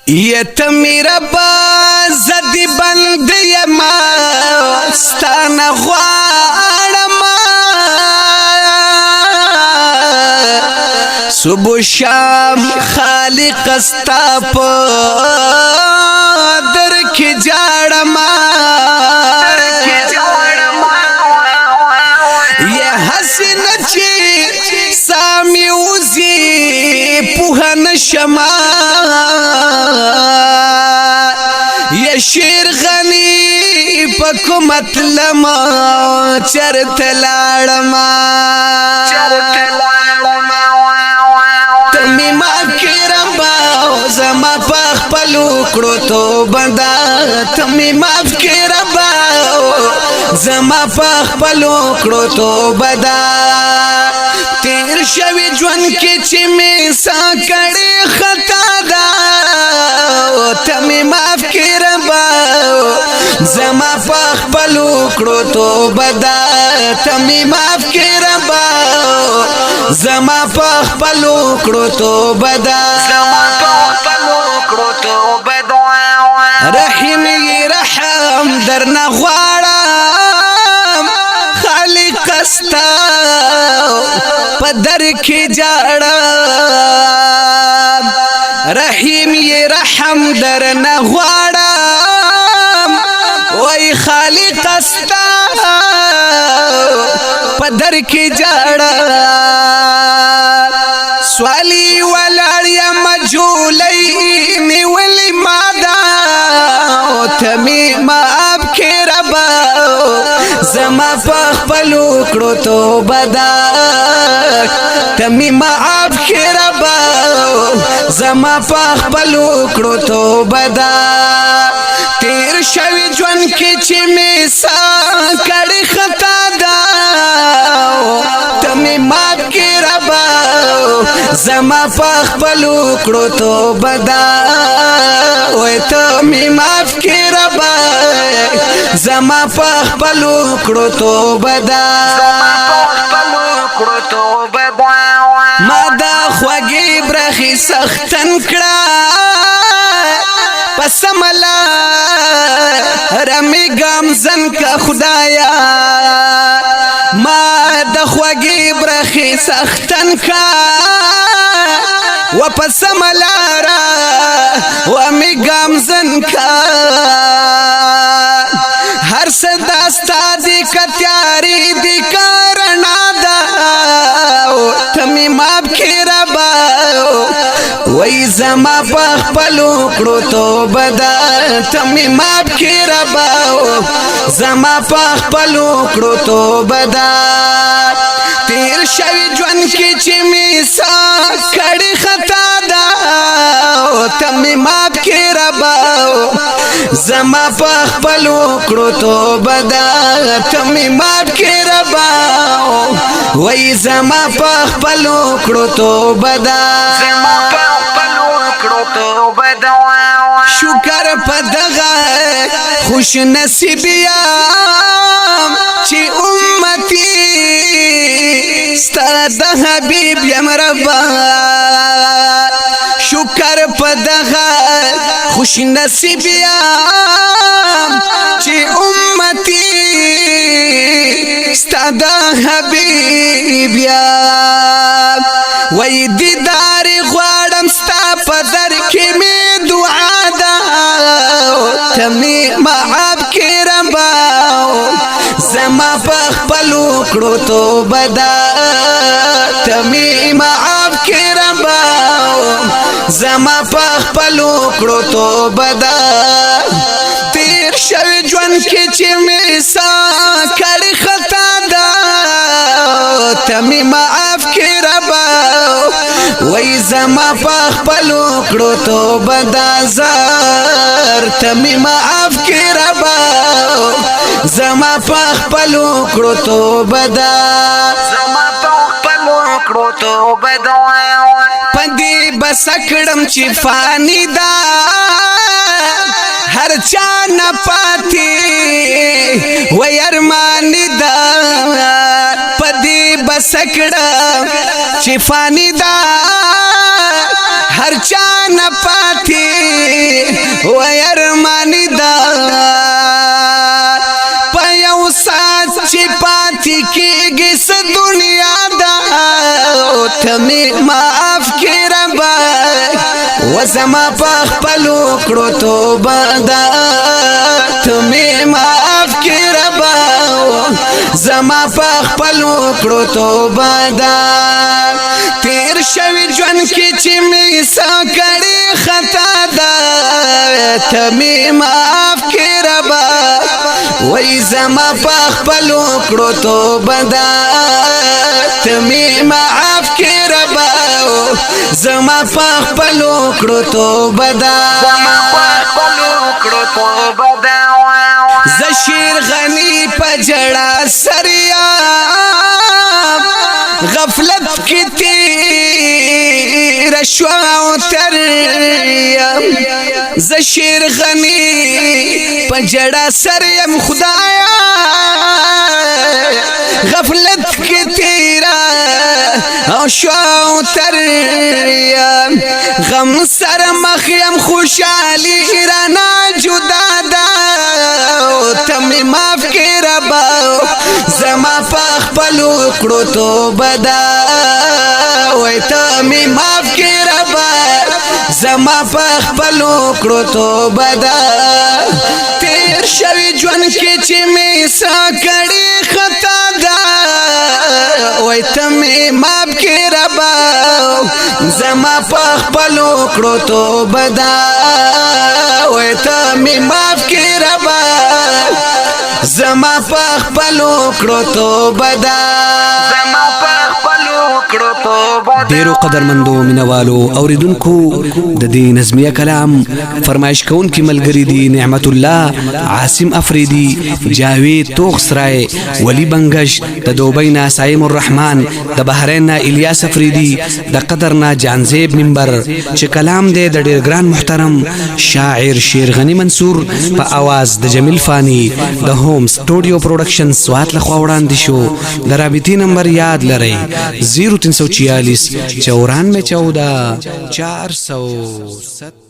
یتمی ربا زدی بند یما ستانا غوارما صبح شام خالق استا پا در کی جاڑما یہ حسن چی سامی اوزی پوہن شما یہ شیر غنی پکو مطلما چرت لاڑما تمی ماف کی ربا زما پاک پلو کڑو تو بندا تمی ماف کی ربا زما پاک پلو کڑو تو بدا تیر شوی جون کی چی می سا کڑی خطا دا تمی ماف کی ربا زما پاک پلو کڑو تو بدا تمی ماف کی ربا زما پاک پلو کڑو تو بدا رحمی رحم درنا غوارم خالق استا پدر کی جاڑا رحیم یہ رحم درنا غوارم وای خالق استا پدر کی جاڑا سوالی ولاریا مجولی نیولی مادا تمی ماب کی ربا زما پاک پلو کڑو تو بدا تمی ماب کی ربا زما پاک پلو کڑو تو بدا تیر شوی جون کی چی می سا کڑی خطا دا تمی ماب کی ربا زما پاک پلو کڑو تو بدا وی تمی ماف کی ربا زما پاک پلو کڑو تو بدا ما دا خواگی برخی سختن کڑا پس ملا رمی گامزن کا خدایا ما دا خواگی برخی سختن کا و پس ملارا و می گامزن کا ہر صداستا دی کتیاری دی کارنا دا تمی ماب کی ربا وی زما پاک پلو کڑو تو بدا تمی ماب کی ربا زما پاک پلو کڑو تو بدا تیر شوی جون کی چی می سا کڑی خطا دا تمی ماب کی ربا زما پاک پلو کڑو تو بدا تمی ماب کی ربا وی زما پاک پلو کڑو تو بدا شکر پدغا خوش نصیبیام چی امتی ستا دا حبیب یم ربا شکر پدغا خوش نصیبیام چی امتی ستا دا حبیب یم وی دیدار غوارم ستا پدر کی می دعا دا تمی معاب کی ربا زما پاک پلو کڑو تو بدا تمی معاب کی ربا زما پاک پلو کڑو تو بدا تیر شوی جون کی چی می سا کڑی خطا دا تمی معاب کی ربا وی زما پاک پلو کڑو تو بدا زار تمی معاف کی ربا زما پاک پلو کڑو تو بدا پندی بسکڑم چی فانی دا ہر چانا پاتی وی ارمانی دا پدی بسکڑم چی فانی دا ہر چا نہ پاتی و ارمانی دا پا یو سات چی پاتی کیگی س دنیا دا تمی معاف کی ربا و زما پخ پلو کرو توبه دا تمی معاف کی ربا زما پخ پلو کرو توبه دا تیر شوی جون کی چی می سا کری خطا دا تمی معاف کی ربا وی زما پخ پلو کرو توبه دا تمی معاف کی ربا زما پخ پلو کرو توبه دا زشیر غنی پجڑا سریا غفلت کی تیر شواو تریم زشیر غنی پجڑا سریم خدایا غفلت کی تیرا او شواو تریم غم سر مخیم خوشالی رانا جدا دا تمی معاف کی ربا زما پخ پلو کرو توبه دا وی تمی معاف کی ربا زما پخ پلو کرو توبه دا تیر شوی جون کی چی می سا کڑی خطا دا وی تمی معاف کی ربا زما پخ پلو کرو توبه دا وی تمی معاف کی ربا زما پخ پلو کرو توبه دا ډیرو قدرمندو مینوالو اوریدونکو د دې نظمیه کلام فرمایش کون کی ملګری دی نعمت الله عاصم افریدی جاوید توخسرای ولی بنگش د دوبینا سایم الرحمن د بحرین الیاس افریدی د قدرنا جانزیب منبر چې کلام دی د ډیر ګران محترم شاعر شیر غنی منصور په आवाज د جمیل فانی د هوم سټوډیو پروډکشن سوات لخوا وړاندې شو د رابطی نمبر یاد لرئ 0346 9414 407